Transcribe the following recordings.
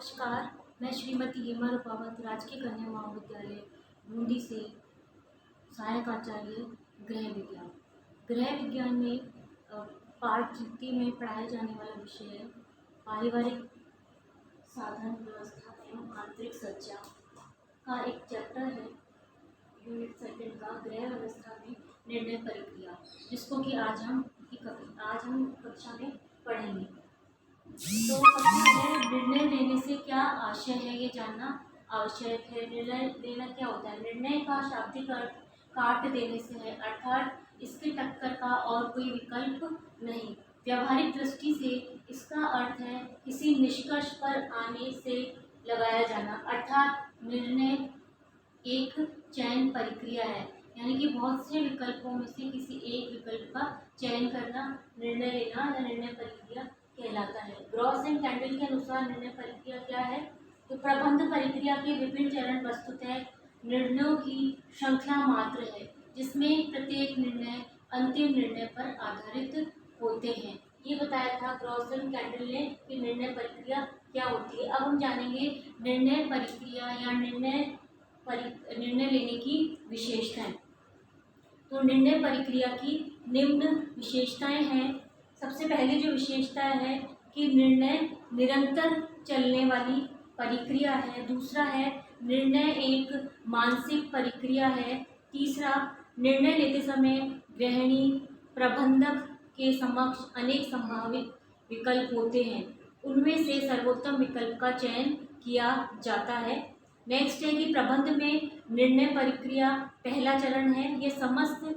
नमस्कार, मैं श्रीमती हेमा रूपावत राजकीय कन्या महाविद्यालय बूंदी से सहायक आचार्य गृह विज्ञान। गृह विज्ञान में पाठ द्वितीय में पढ़ाया जाने वाला विषय है पारिवारिक साधन व्यवस्था एवं आंतरिक सज्जा का एक चैप्टर है यूनिट सेकंड का गृह व्यवस्था में निर्णय प्रक्रिया, जिसको कि आज हम कक्षा में पढ़ेंगे। तो सबसे पहले निर्णय लेने से क्या आशय है ये जानना आवश्यक है। निर्णय लेना क्या होता है? निर्णय का शाब्दिक अर्थ काट देने से है, अर्थात इसके टक्कर का और कोई विकल्प नहीं। व्यावहारिक दृष्टि से इसका अर्थ है किसी निष्कर्ष पर आने से लगाया जाना, अर्थात निर्णय एक चयन प्रक्रिया है, यानी कि बहुत से विकल्पों में से किसी एक विकल्प का चयन करना निर्णय लेना या निर्णय प्रक्रिया कहलाता है। ग्रॉस एंड कैंडल के अनुसार निर्णय प्रक्रिया क्या है? तो प्रबंध प्रक्रिया के विभिन्न चरण वस्तुतः निर्णयों की श्रृंखला मात्र है, जिसमें प्रत्येक निर्णय अंतिम निर्णय पर आधारित होते हैं। ये बताया था ग्रॉस एंड कैंडल ने कि निर्णय प्रक्रिया क्या होती है। अब हम जानेंगे निर्णय प्रक्रिया या निर्णय लेने की विशेषताएं। तो निर्णय प्रक्रिया की निम्न विशेषताएं हैं। सबसे पहली जो विशेषता है कि निर्णय निरंतर चलने वाली प्रक्रिया है। दूसरा है निर्णय एक मानसिक प्रक्रिया है। तीसरा, निर्णय लेते समय गृहिणी प्रबंधक के समक्ष अनेक संभावित विकल्प होते हैं, उनमें से सर्वोत्तम विकल्प का चयन किया जाता है। नेक्स्ट है कि प्रबंध में निर्णय प्रक्रिया पहला चरण है। ये समस्त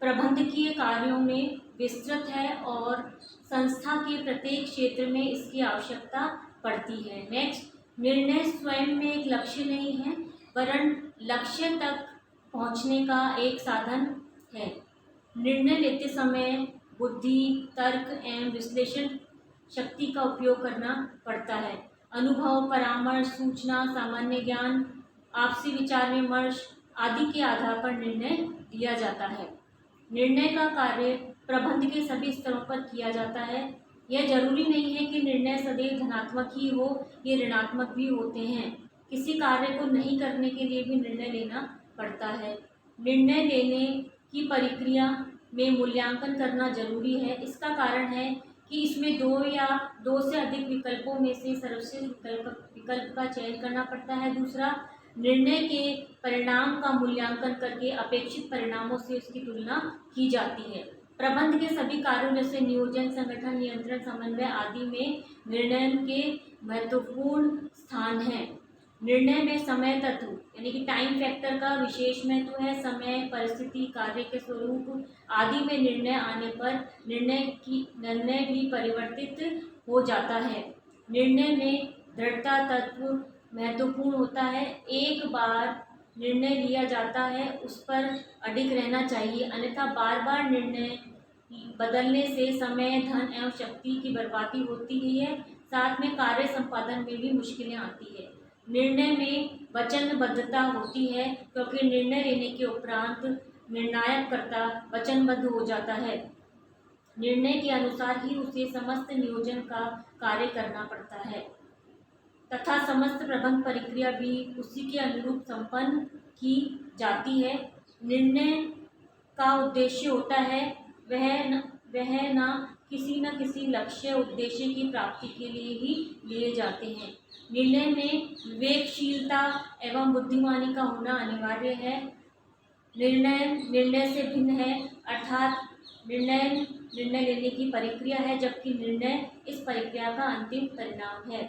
प्रबंधकीय कार्यों में विस्तृत है और संस्था के प्रत्येक क्षेत्र में इसकी आवश्यकता पड़ती है। नेक्स्ट, निर्णय स्वयं में एक लक्ष्य नहीं है, वरन लक्ष्य तक पहुंचने का एक साधन है। निर्णय लेते समय बुद्धि, तर्क एवं विश्लेषण शक्ति का उपयोग करना पड़ता है। अनुभव, परामर्श, सूचना, सामान्य ज्ञान, आपसी विचार विमर्श आदि के आधार पर निर्णय दिया जाता है। निर्णय का कार्य प्रबंध के सभी स्तरों पर किया जाता है। यह जरूरी नहीं है कि निर्णय सदैव धनात्मक ही हो, ये ऋणात्मक भी होते हैं। किसी कार्य को नहीं करने के लिए भी निर्णय लेना पड़ता है। निर्णय लेने की प्रक्रिया में मूल्यांकन करना जरूरी है। इसका कारण है कि इसमें दो से अधिक विकल्पों में से सर्वश्रेष्ठ विकल्प का चयन करना पड़ता है। दूसरा, निर्णय के परिणाम का मूल्यांकन करके अपेक्षित परिणामों से उसकी तुलना की जाती है। प्रबंध के सभी कार्यों जैसे नियोजन, संगठन, नियंत्रण, समन्वय आदि में निर्णय के महत्वपूर्ण स्थान है। निर्णय में समय तत्व यानी कि टाइम फैक्टर का विशेष महत्व है। समय, परिस्थिति, कार्य के स्वरूप आदि में निर्णय आने पर निर्णय भी परिवर्तित हो जाता है। निर्णय में दृढ़ता तत्व महत्वपूर्ण होता है। एक बार निर्णय लिया जाता है उस पर अडिग रहना चाहिए, अन्यथा बार बार निर्णय बदलने से समय, धन एवं शक्ति की बर्बादी होती ही है, साथ में कार्य संपादन में भी मुश्किलें आती है। निर्णय में वचनबद्धता होती है, क्योंकि निर्णय लेने के उपरांत निर्णायककर्ता वचनबद्ध हो जाता है। निर्णय के अनुसार ही उसे समस्त नियोजन का कार्य करना पड़ता है तथा समस्त प्रबंध प्रक्रिया भी उसी के अनुरूप संपन्न की जाती है। निर्णय का उद्देश्य होता है वह न किसी लक्ष्य उद्देश्य की प्राप्ति के लिए ही लिए जाते हैं। निर्णय में विवेकशीलता एवं बुद्धिमानी का होना अनिवार्य है। निर्णय से भिन्न है, अर्थात निर्णय लेने की प्रक्रिया है, जबकि निर्णय इस प्रक्रिया का अंतिम परिणाम है।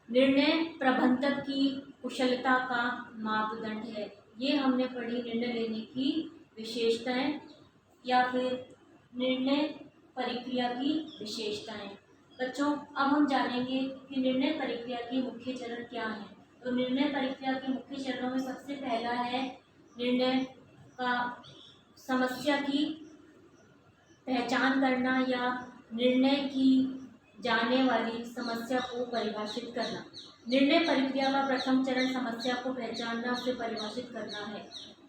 निर्णय प्रबंधक की कुशलता का मापदंड है। ये हमने पढ़ी निर्णय लेने की विशेषताएं या फिर निर्णय प्रक्रिया की विशेषताएं। बच्चों, अब हम जानेंगे कि निर्णय प्रक्रिया के मुख्य चरण क्या हैं। तो निर्णय प्रक्रिया के मुख्य चरणों में सबसे पहला है निर्णय का समस्या की पहचान करना या निर्णय की जाने वाली समस्या को परिभाषित करना। निर्णय प्रक्रिया का प्रथम चरण समस्या को पहचानना, उसे परिभाषित करना है।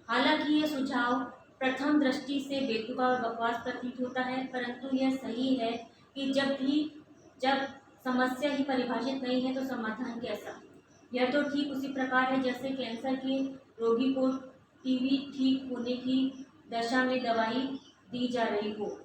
हालांकि यह सुझाव प्रथम दृष्टि से बेतुका और बकवास प्रतीत होता है, परंतु यह सही है कि जब समस्या ही परिभाषित नहीं है तो समाधान कैसा। यह तो ठीक उसी प्रकार है जैसे कैंसर के रोगी को टीबी ठीक होने की दशा में दवाई दी जा रही हो।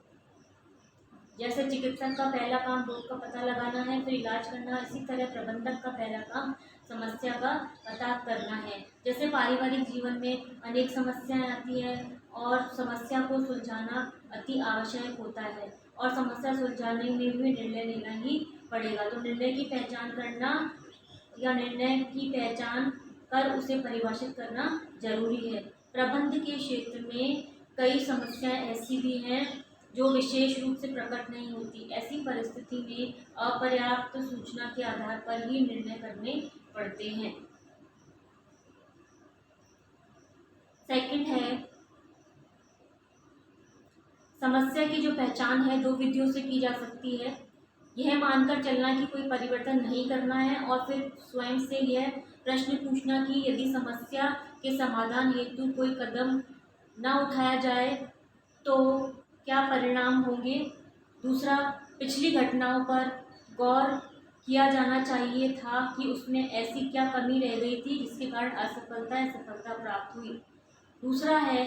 जैसे चिकित्सक का पहला काम रोग का पता लगाना है, फिर इलाज करना, इसी तरह प्रबंधक का पहला काम समस्या का पता करना है। जैसे पारिवारिक जीवन में अनेक समस्याएं आती है और समस्या को सुलझाना अति आवश्यक होता है और समस्या सुलझाने में भी निर्णय लेना ही पड़ेगा। तो निर्णय की पहचान करना या निर्णय की पहचान कर उसे परिभाषित करना जरूरी है। प्रबंध के क्षेत्र में कई समस्याएं ऐसी भी हैं जो विशेष रूप से प्रकट नहीं होती। ऐसी परिस्थिति में अपर्याप्त सूचना के आधार पर ही निर्णय करने पड़ते हैं। सेकंड है, समस्या की जो पहचान है दो विधियों से की जा सकती है। यह मानकर चलना कि कोई परिवर्तन नहीं करना है और फिर स्वयं से यह प्रश्न पूछना कि यदि समस्या के समाधान हेतु कोई कदम न उठाया जाए तो क्या परिणाम होंगे। दूसरा, पिछली घटनाओं पर गौर किया जाना चाहिए था कि उसमें ऐसी क्या कमी रह गई थी जिसके कारण असफलता या सफलता प्राप्त हुई। दूसरा है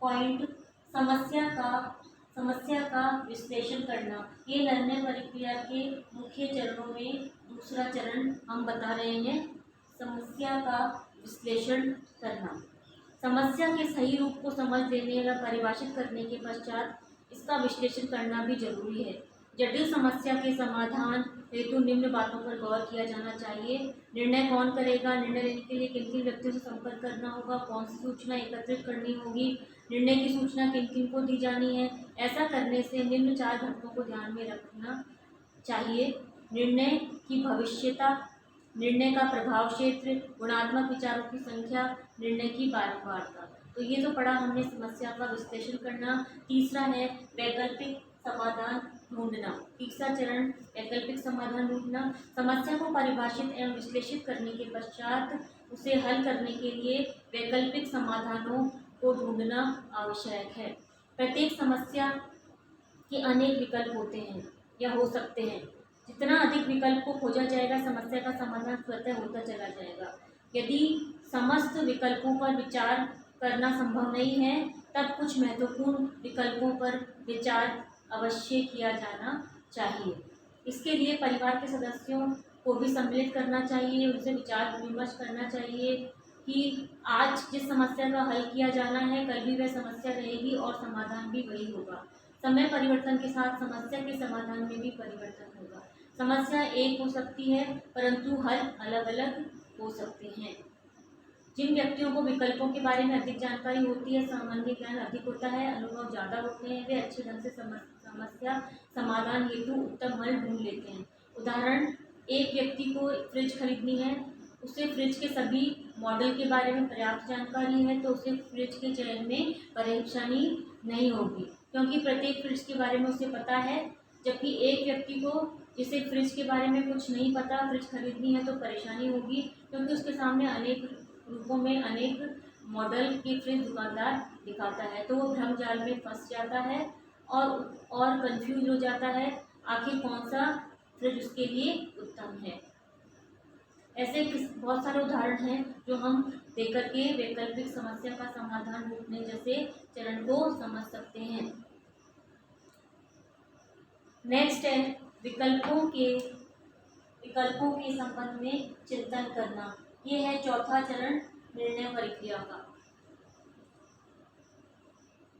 पॉइंट, समस्या का विश्लेषण करना। ये निर्णय प्रक्रिया के मुख्य चरणों में दूसरा चरण हम बता रहे हैं, समस्या का विश्लेषण करना। समस्या के सही रूप को समझ लेने या परिभाषित करने के पश्चात इसका विश्लेषण करना भी जरूरी है। जटिल समस्या के समाधान हेतु निम्न बातों पर गौर किया जाना चाहिए। निर्णय कौन करेगा, निर्णय लेने के लिए किन किन व्यक्तियों से संपर्क करना होगा, कौन सी सूचना एकत्रित करनी होगी, निर्णय की सूचना किन किन को दी जानी है। ऐसा करने से निम्न 4 घटकों को ध्यान में रखना चाहिए। निर्णय की भविष्यता, निर्णय का प्रभाव क्षेत्र, गुणात्मक विचारों की संख्या, निर्णय की बारंबारता। तो ये तो पढ़ा हमने समस्या का विश्लेषण करना। तीसरा है वैकल्पिक समाधान ढूंढना। तीसरा चरण वैकल्पिक समाधान ढूंढना। समस्या को परिभाषित एवं विश्लेषित करने के पश्चात उसे हल करने के लिए वैकल्पिक समाधानों को ढूंढना आवश्यक है। प्रत्येक समस्या के अनेक विकल्प होते हैं या हो सकते हैं। जितना अधिक विकल्प को खोजा जाएगा समस्या का समाधान स्वतः होता चला जाएगा। यदि समस्त विकल्पों पर विचार करना संभव नहीं है तब कुछ महत्वपूर्ण विकल्पों पर विचार अवश्य किया जाना चाहिए। इसके लिए परिवार के सदस्यों को भी सम्मिलित करना चाहिए, उनसे विचार विमर्श करना चाहिए कि आज जिस समस्या का हल किया जाना है कल भी वह समस्या रहेगी और समाधान भी वही होगा। समय परिवर्तन के साथ समस्या के समाधान में भी परिवर्तन होगा। समस्या एक हो सकती है परंतु हल अलग अलग हो सकते हैं। जिन व्यक्तियों को विकल्पों के बारे में अधिक जानकारी होती है, सामान्य ज्ञान अधिक होता है, अनुभव ज़्यादा होते हैं, वे अच्छे ढंग से समस्या समाधान हेतु उत्तम हल ढूंढ लेते हैं। उदाहरण, एक व्यक्ति को फ्रिज खरीदनी है, उसे फ्रिज के सभी मॉडल के बारे में पर्याप्त जानकारी है तो उसे फ्रिज के चयन में परेशानी नहीं होगी क्योंकि प्रत्येक फ्रिज के बारे में उसे पता है। जबकि एक व्यक्ति को जिसे फ्रिज के बारे में कुछ नहीं पता फ्रिज खरीदनी है तो परेशानी होगी क्योंकि उसके सामने अनेक रूपों में अनेक मॉडल की फ्रिज दुकानदार दिखाता है तो वो भ्रम जाल में फंस जाता है और कंफ्यूज हो जाता है आखिर कौन सा फ्रिज उसके लिए उत्तम है। ऐसे बहुत सारे उदाहरण हैं जो हम देख करके वैकल्पिक समस्या का समाधान ढूंढने जैसे चरण को समझ सकते हैं। नेक्स्ट है विकल्पों के संबंध में चिंतन करना। ये है चौथा चरण निर्णय प्रक्रिया का।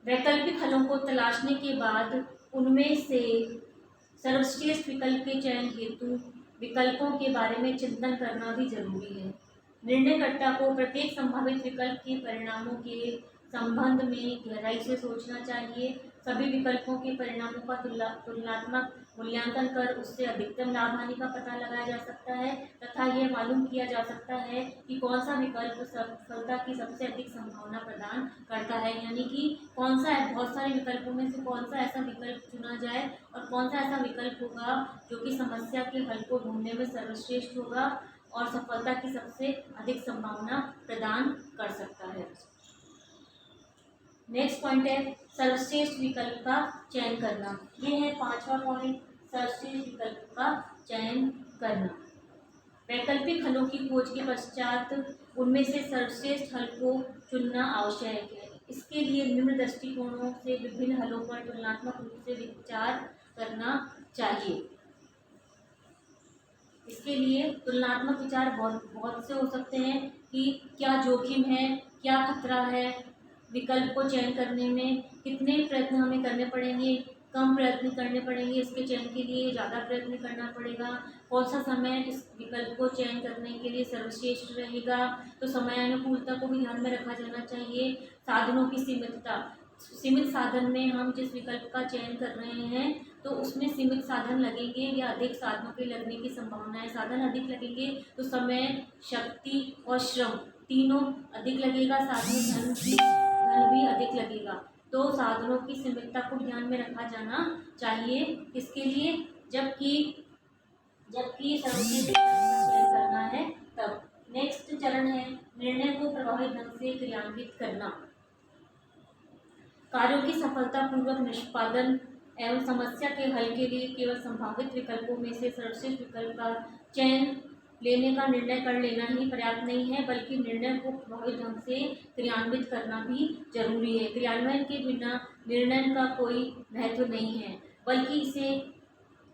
वैकल्पिक हलों को तलाशने के बाद उनमें से सर्वश्रेष्ठ विकल्प के चयन हेतु विकल्पों के बारे में चिंतन करना भी जरूरी है। निर्णयकर्ता को प्रत्येक संभावित विकल्प के परिणामों के संबंध में गहराई से सोचना चाहिए। सभी विकल्पों के परिणामों का तुलनात्मक मूल्यांकन कर उससे अधिकतम लाभ हानि का पता लगाया जा सकता है तथा यह मालूम किया जा सकता है कि कौन सा विकल्प सफलता की सबसे अधिक संभावना प्रदान करता है। यानी कि कौन सा बहुत सारे विकल्पों में से कौन सा ऐसा विकल्प चुना जाए और कौन सा ऐसा विकल्प होगा जो कि समस्या के हल को ढूंढने में सर्वश्रेष्ठ होगा और सफलता की सबसे अधिक संभावना प्रदान कर सकता है। नेक्स्ट पॉइंट है सर्वश्रेष्ठ विकल्प का चयन करना। ये है पांचवा पॉइंट, सर्वश्रेष्ठ विकल्प का चयन करना। वैकल्पिक हलों की खोज के पश्चात उनमें से सर्वश्रेष्ठ हल को चुनना आवश्यक है। इसके लिए निम्न दृष्टिकोणों से विभिन्न हलों पर तुलनात्मक रूप से विचार करना चाहिए। इसके लिए तुलनात्मक विचार बहुत से हो सकते हैं कि क्या जोखिम है, क्या खतरा है, विकल्प को चयन करने में कितने प्रयत्न हमें करने पड़ेंगे, कम प्रयत्न करने पड़ेंगे, इसके चयन के लिए ज़्यादा प्रयत्न करना पड़ेगा, कौन सा समय इस विकल्प को चयन करने के लिए सर्वश्रेष्ठ रहेगा। तो समयानुकूलता को भी ध्यान में रखा जाना चाहिए। साधनों की सीमितता, सीमित साधन में हम जिस विकल्प का चयन कर रहे हैं तो उसमें सीमित साधन लगेंगे या अधिक साधनों के लगने की संभावना है। साधन अधिक लगेंगे तो समय, शक्ति और श्रम तीनों अधिक लगेगा, साथ में धन भी अधिक लगेगा। तो साधनों की सीमितता को ध्यान में रखा जाना चाहिए। किसके लिए? जबकि सर्वश्रेष्ठ चयन करना है तब। नेक्स्ट चरण है निर्णय को प्रभावी ढंग से क्रियान्वित करना। कार्यों की सफलतापूर्वक निष्पादन एवं समस्या के हल के लिए केवल संभावित विकल्पों में से सर्वश्रेष्ठ विकल्प का चयन लेने का निर्णय कर लेना ही पर्याप्त नहीं है, बल्कि निर्णय को प्रभावी ढंग से क्रियान्वित करना भी जरूरी है। क्रियान्वयन के बिना निर्णय का कोई महत्व नहीं है, बल्कि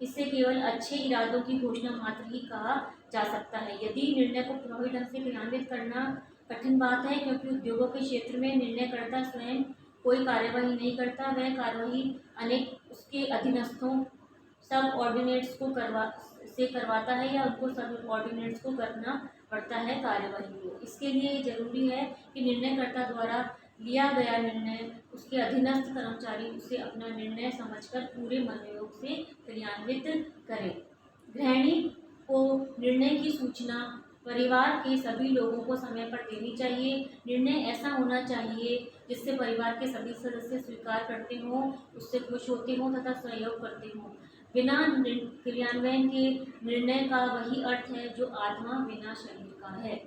इसे केवल अच्छे इरादों की घोषणा मात्र ही कहा जा सकता है। यदि निर्णय को प्रभावी ढंग से क्रियान्वित करना कठिन बात है, क्योंकि उद्योगों के क्षेत्र में निर्णयकर्ता स्वयं कोई कार्यवाही नहीं करता, वह कार्यवाही अनेक उसके अधीनस्थों सब ऑर्डिनेट्स को करवाता है या उनको सब ऑर्डिनेट्स को करना पड़ता है कार्यवाही को। इसके लिए जरूरी है कि निर्णयकर्ता द्वारा लिया गया निर्णय उसके अधीनस्थ कर्मचारी उसे अपना निर्णय समझकर पूरे मनोयोग से क्रियान्वित करें। गृहिणी को निर्णय की सूचना परिवार के सभी लोगों को समय पर देनी चाहिए। निर्णय ऐसा होना चाहिए जिससे परिवार के सभी सदस्य स्वीकार करते हों, उससे खुश होते हों तथा सहयोग करते हों। बिना क्रियान्वयन के निर्णय का वही अर्थ है जो आत्मा बिना शरीर का है।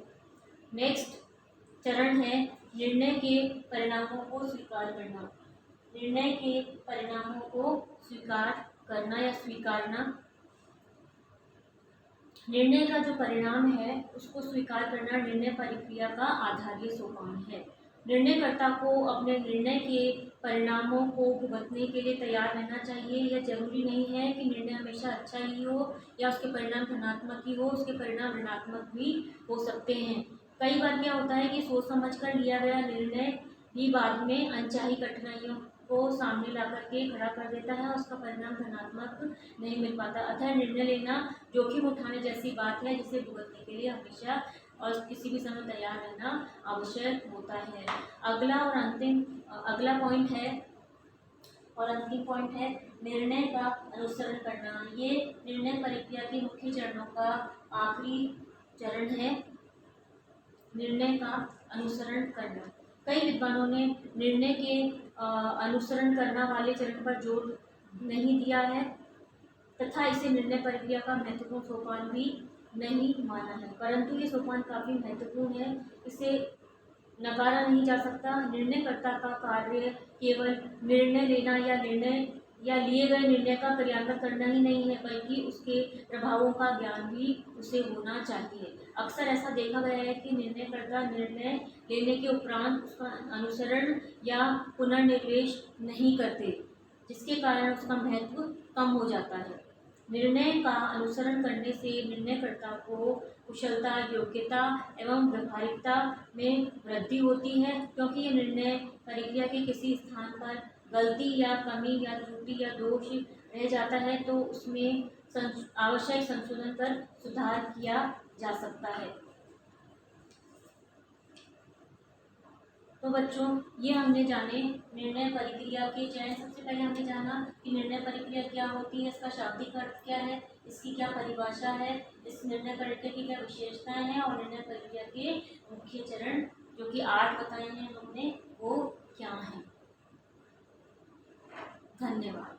नेक्स्ट चरण है निर्णय के परिणामों को स्वीकार करना। निर्णय के परिणामों को स्वीकार करना या स्वीकारना, निर्णय का जो परिणाम है उसको स्वीकार करना निर्णय प्रक्रिया का आधार्य सोपान है। निर्णयकर्ता को अपने निर्णय के परिणामों को भुगतने के लिए तैयार रहना चाहिए। यह जरूरी नहीं है कि निर्णय हमेशा अच्छा ही हो या उसके परिणाम धनात्मक ही हो, उसके परिणाम ऋणात्मक भी हो सकते हैं। कई बार क्या होता है कि सोच समझकर लिया गया निर्णय ही बाद में अनचाही कठिनाइयों को सामने ला करके खड़ा कर देता है और उसका परिणाम धनात्मक नहीं मिल पाता। अतः निर्णय लेना जोखिम उठाने जैसी बात है, जिसे भुगतने के लिए हमेशा और किसी भी समय तैयार रहना आवश्यक होता है। अगला पॉइंट है और अंतिम पॉइंट है निर्णय का अनुसरण करना। ये निर्णय प्रक्रिया के मुख्य चरणों का आखिरी चरण है, निर्णय का अनुसरण करना। कई विद्वानों ने निर्णय के अनुसरण करना वाले चरण पर जोर नहीं दिया है तथा इसे निर्णय प्रक्रिया का महत्वपूर्ण सोपान भी नहीं माना है, परंतु ये सोपान काफ़ी महत्वपूर्ण है, इसे नकारा नहीं जा सकता। निर्णयकर्ता का कार्य केवल निर्णय लेना या लिए गए निर्णय का क्रियान्वयन करना ही नहीं है, बल्कि उसके प्रभावों का ज्ञान भी उसे होना चाहिए। अक्सर ऐसा देखा गया है कि निर्णयकर्ता निर्णय लेने के उपरांत उसका अनुसरण या पुनर्निवेश नहीं करते, जिसके कारण उसका महत्व कम हो जाता है। निर्णय का अनुसरण करने से निर्णयकर्ता को कुशलता, योग्यता एवं व्यावहारिकता में वृद्धि होती है, क्योंकि ये निर्णय प्रक्रिया के किसी स्थान पर गलती या कमी या त्रुटि या दोष रह जाता है तो उसमें आवश्यक संशोधन कर सुधार किया जा सकता है। तो बच्चों, ये हमने जाने निर्णय प्रक्रिया के चयन। सबसे पहले हमने जाना कि निर्णय प्रक्रिया क्या होती है, इसका शाब्दिक अर्थ क्या है, इसकी क्या परिभाषा है, इस निर्णय प्रक्रिया की क्या विशेषताएं हैं और निर्णय प्रक्रिया के मुख्य चरण जो कि 8 बताए हैं हमने वो क्या हैं। धन्यवाद।